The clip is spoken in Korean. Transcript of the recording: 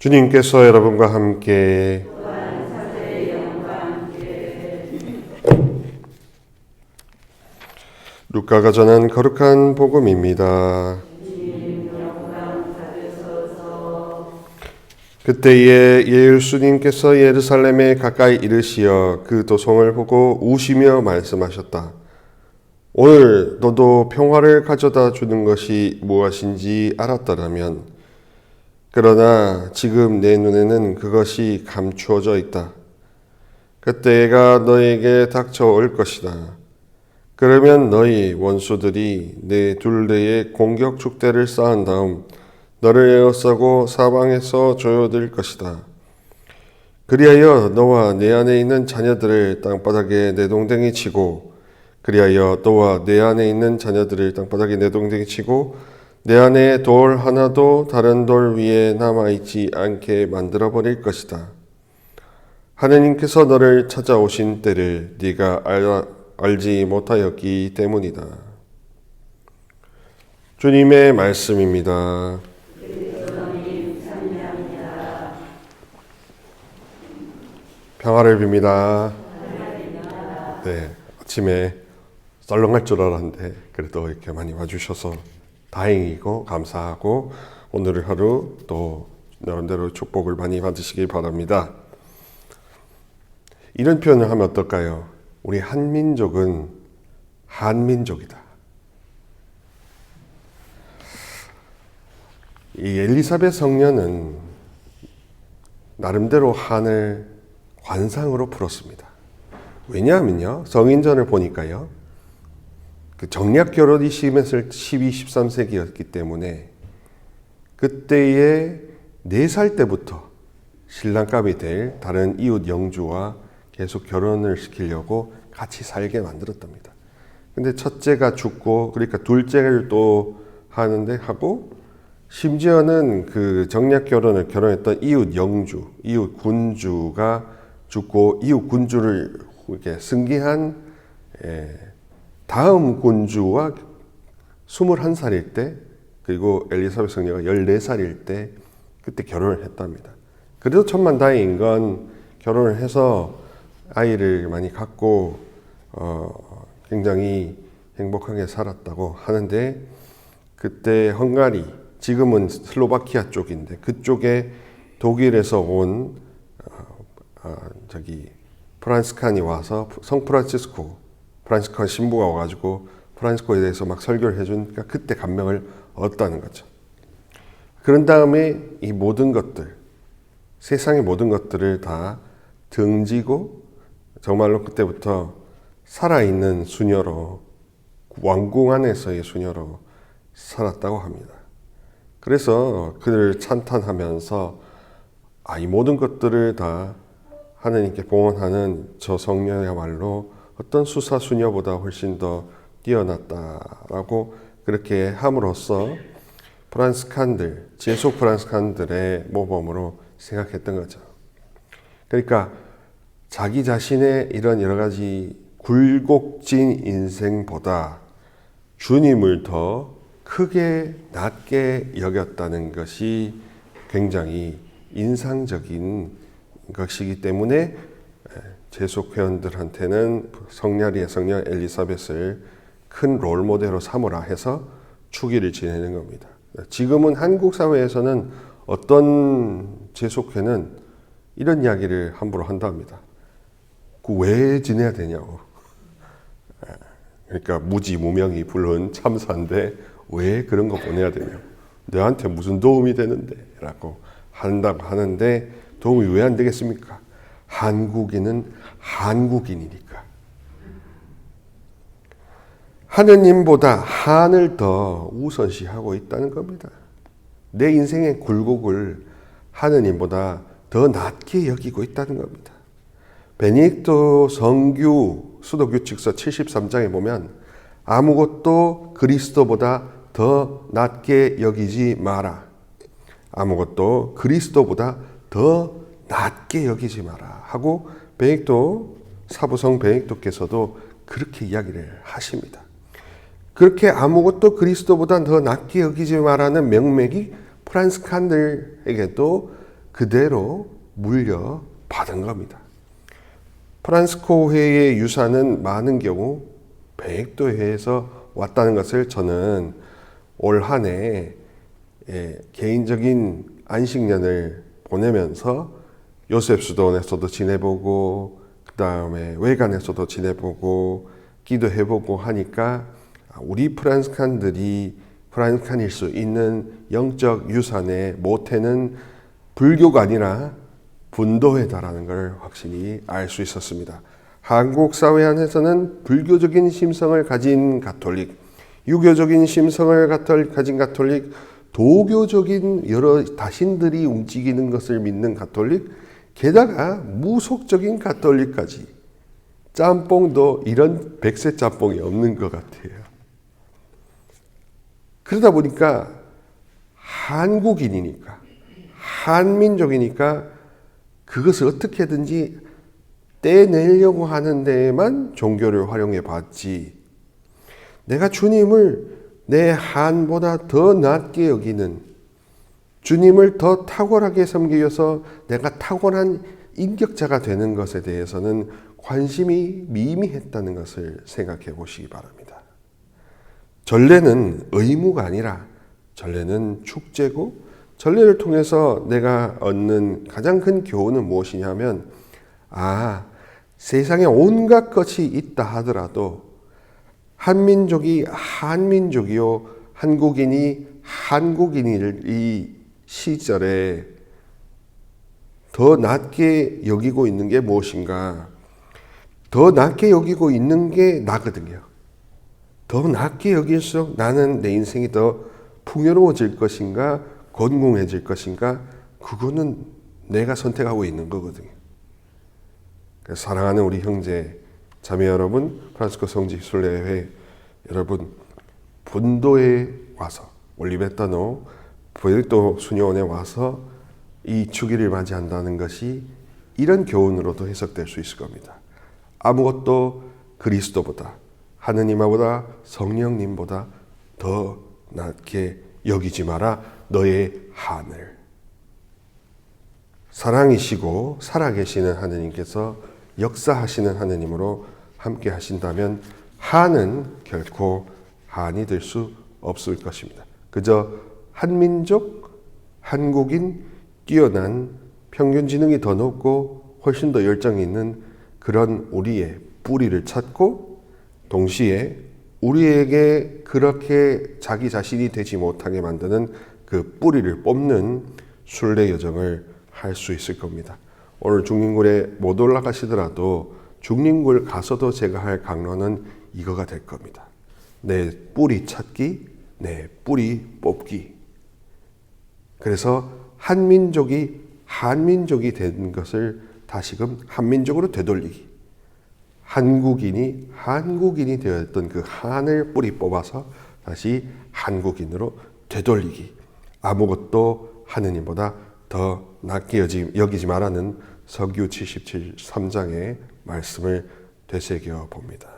주님께서 여러분과 함께 루카가 전한 거룩한 복음입니다. 그때에 예수님께서 예루살렘에 가까이 이르시어 그 도성을 보고 우시며 말씀하셨다. 오늘 너도 평화를 가져다 주는 것이 무엇인지 알았더라면, 그러나 지금 내 눈에는 그것이 감추어져 있다. 그때가 너에게 닥쳐올 것이다. 그러면 너희 원수들이 내 둘레에 공격 축대를 쌓은 다음 너를 에워싸고 사방에서 조여들 것이다. 그리하여 너와 내 안에 있는 자녀들을 땅바닥에 내동댕이 치고, 내 안에 돌 하나도 다른 돌 위에 남아있지 않게 만들어버릴 것이다. 하느님께서 너를 찾아오신 때를 네가 알지 못하였기 때문이다. 주님의 말씀입니다. 평화를 빕니다. 네, 아침에 썰렁할 줄 알았는데 그래도 이렇게 많이 와주셔서 다행이고 감사하고, 오늘 하루 또 나름대로 축복을 많이 받으시길 바랍니다. 이런 표현을 하면 어떨까요? 우리 한민족은 한민족이다. 이 엘리사벳 성녀는 나름대로 한을 관상으로 풀었습니다. 왜냐하면요, 성인전을 보니까요, 그 정략 결혼이 심했을 12, 13세기였기 때문에 그때에 4살 때부터 신랑감이 될 다른 이웃 영주와 계속 결혼을 시키려고 같이 살게 만들었답니다. 근데 첫째가 죽고, 그러니까 둘째를 또 하는데 하고, 심지어는 그 정략 결혼을 결혼했던 이웃 영주, 이웃 군주가 죽고, 이웃 군주를 이렇게 승계한 다음 군주와 21살일 때, 그리고 엘리사벳 성녀가 14살일 때 그때 결혼을 했답니다. 그래도 천만다행인 건 결혼을 해서 아이를 많이 갖고 굉장히 행복하게 살았다고 하는데, 그때 헝가리, 지금은 슬로바키아 쪽인데 그쪽에 독일에서 온 프란스칸이 와서 프란시스칸 신부가 와가지고 프란시스코에 대해서 막 설교를 해주니까 그때 감명을 얻었다는 거죠. 그런 다음에 이 모든 것들, 세상의 모든 것들을 다 등지고 정말로 그때부터 살아있는 수녀로, 왕궁 안에서의 수녀로 살았다고 합니다. 그래서 그를 찬탄하면서 이 모든 것들을 다 하느님께 봉헌하는 저 성녀야말로 어떤 수사 수녀보다 훨씬 더 뛰어났다라고 그렇게 함으로써 프란스칸들, 제속 프란스칸들의 모범으로 생각했던 거죠. 그러니까 자기 자신의 이런 여러 가지 굴곡진 인생보다 주님을 더 크게 낮게 여겼다는 것이 굉장히 인상적인 것이기 때문에 제속 회원들한테는 성녀리의 성녀 엘리사벳을 큰 롤모델로 삼으라 해서 축일을 지내는 겁니다. 지금은 한국 사회에서는 어떤 제속회는 이런 이야기를 함부로 한답니다. 왜 지내야 되냐고. 그러니까 무지무명이 부른 참사인데 왜 그런 거 보내야 되냐고. 너한테 무슨 도움이 되는데 라고 한다고 하는데, 도움이 왜 안 되겠습니까? 한국인은 한국인이니까. 하느님보다 한을 더 우선시하고 있다는 겁니다. 내 인생의 굴곡을 하느님보다 더 낮게 여기고 있다는 겁니다. 베네딕토 성규 수도규칙서 73장에 보면 아무것도 그리스도보다 더 낮게 여기지 마라. 아무것도 그리스도보다 더 낮게 여기지 마라 하고 베네딕토 사부성 베네딕토께서도 그렇게 이야기를 하십니다. 그렇게 아무것도 그리스도보다 더 낮게 여기지 마라는 명맥이 프란스칸들에게도 그대로 물려받은 겁니다. 프란스코회의 유산은 많은 경우 베넥토회에서 왔다는 것을 저는 올 한 해 개인적인 안식년을 보내면서 요셉수도원에서도 지내보고 그 다음에 외관에서도 지내보고 기도해보고 하니까 우리 프란스칸들이 프란스칸일 수 있는 영적 유산의 모태는 불교가 아니라 분도회다라는 걸 확실히 알 수 있었습니다. 한국 사회 안에서는 불교적인 심성을 가진 가톨릭, 유교적인 심성을 가진 가톨릭, 도교적인 여러 다신들이 움직이는 것을 믿는 가톨릭, 게다가 무속적인 가톨릭까지 짬뽕도 이런 백세 짬뽕이 없는 것 같아요. 그러다 보니까 한국인이니까 한민족이니까 그것을 어떻게든지 떼내려고 하는 데에만 종교를 활용해 봤지, 내가 주님을 내 한보다 더 낮게 여기는, 주님을 더 탁월하게 섬기어서 내가 탁월한 인격자가 되는 것에 대해서는 관심이 미미했다는 것을 생각해 보시기 바랍니다. 전례는 의무가 아니라 전례는 축제고, 전례를 통해서 내가 얻는 가장 큰 교훈은 무엇이냐면, 세상에 온갖 것이 있다 하더라도 한민족이 한민족이요, 한국인이 한국인일 이 시절에 더 낮게 여기고 있는 게 무엇인가? 더 낮게 여기고 있는 게 나거든요. 더 낮게 여길수록 나는 내 인생이 더 풍요로워질 것인가, 건강해질 것인가, 그거는 내가 선택하고 있는 거거든요. 사랑하는 우리 형제 자매 여러분, 프란시스코 성지순례회 여러분, 분도에 와서 올리베타노 부엘토 수녀원에 와서 이 주기를 맞이한다는 것이 이런 교훈으로도 해석될 수 있을 겁니다. 아무것도 그리스도보다, 하느님보다, 성령님보다 더 낮게 여기지 마라. 너의 하늘. 사랑이시고 살아계시는 하느님께서 역사하시는 하느님으로 함께 하신다면 한은 결코 한이 될 수 없을 것입니다. 그저 한민족, 한국인, 뛰어난, 평균 지능이 더 높고 훨씬 더 열정이 있는 그런 우리의 뿌리를 찾고, 동시에 우리에게 그렇게 자기 자신이 되지 못하게 만드는 그 뿌리를 뽑는 순례 여정을 할 수 있을 겁니다. 오늘 중림굴에 못 올라가시더라도 중림굴 가서도 제가 할 강론은 이거가 될 겁니다. 내 뿌리 찾기, 내 뿌리 뽑기. 그래서 한민족이 한민족이 된 것을 다시금 한민족으로 되돌리기. 한국인이 한국인이 되었던 그 한을 뿌리 뽑아서 다시 한국인으로 되돌리기. 아무것도 하느님보다 더 낮게 여기지 말라는 서기후 77 3장의 말씀을 되새겨 봅니다.